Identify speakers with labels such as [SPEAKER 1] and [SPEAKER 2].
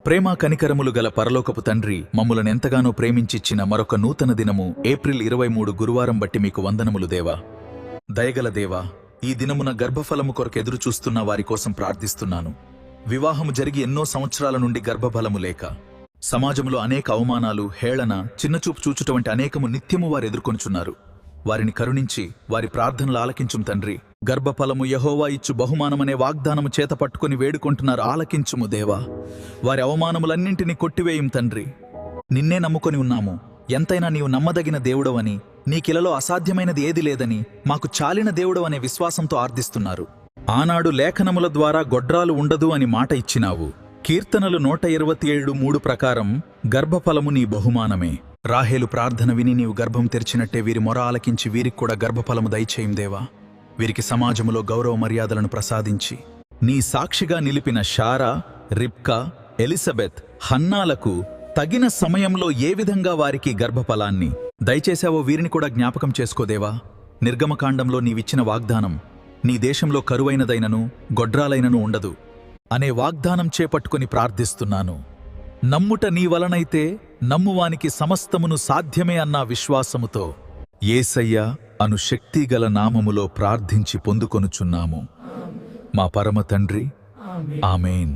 [SPEAKER 1] ప్రేమ కనికరములు గల పరలోకపు తండ్రి, మమ్ములనెంతగానో ప్రేమించిచ్చిన మరొక నూతన దినము ఏప్రిల్ 23 గురువారం బట్టి మీకు వందనములు దేవా. దయగల దేవా, ఈ దినమున గర్భఫలము కొరకు ఎదురు చూస్తున్న వారి కోసం ప్రార్థిస్తున్నాను. వివాహము జరిగి ఎన్నో సంవత్సరాల నుండి గర్భఫలము లేక, సమాజంలో అనేక అవమానాలు, హేళన, చిన్నచూపు చూచుట వంటి అనేకము నిత్యము వారు ఎదుర్కొనుచున్నారు. వారిని కరుణించి వారి ప్రార్థనలు ఆలకించుము తండ్రి. గర్భఫలము యెహోవా ఇచ్చు బహుమానమనే వాగ్దానము చేత పట్టుకుని వేడుకొంటున్నారు, ఆలకించుము దేవా. వారి అవమానములన్నింటినీ కొట్టివేయం తండ్రి. నిన్నే నమ్ముకొని ఉన్నాము, ఎంతైనా నీవు నమ్మదగిన దేవుడవని, నీకిలలో అసాధ్యమైనది ఏది లేదని, మాకు చాలిన దేవుడవనే విశ్వాసంతో ఆర్దిస్తున్నారు. ఆనాడు లేఖనముల ద్వారా గొడ్రాలు ఉండదు అని మాట ఇచ్చినావు. కీర్తనలు 127:3 ప్రకారం గర్భఫలము నీ బహుమానమే. రాహేలు ప్రార్థన విని నీవు గర్భం తెరిచినట్టే వీరి మొర ఆలకించి వీరికి కూడా గర్భఫలము దయచేయం దేవా. వీరికి సమాజములో గౌరవ మర్యాదలను ప్రసాదించి, నీ సాక్షిగా నిలిపిన షారా, రిబ్కా, ఎలిజబెత్, హన్నాలకు తగిన సమయంలో ఏ విధంగా వారికి గర్భఫలాన్ని దయచేశావో వీరిని కూడా జ్ఞాపకం చేసుకోదేవా. నిర్గమకాండంలో నీవిచ్చిన వాగ్దానం, నీ దేశంలో కరువైనదైనను గొడ్రాలైనను ఉండదు అనే వాగ్దానం చేపట్టుకుని ప్రార్థిస్తున్నాను. నమ్ముట నీ వలనైతే నమ్మువానికి సమస్తమును సాధ్యమే అన్న విశ్వాసముతో యేసయ్య అను శక్తిగల నామములో ప్రార్థించి పొందుకొనుచున్నాము మా పరమ తండ్రి. ఆమేన్.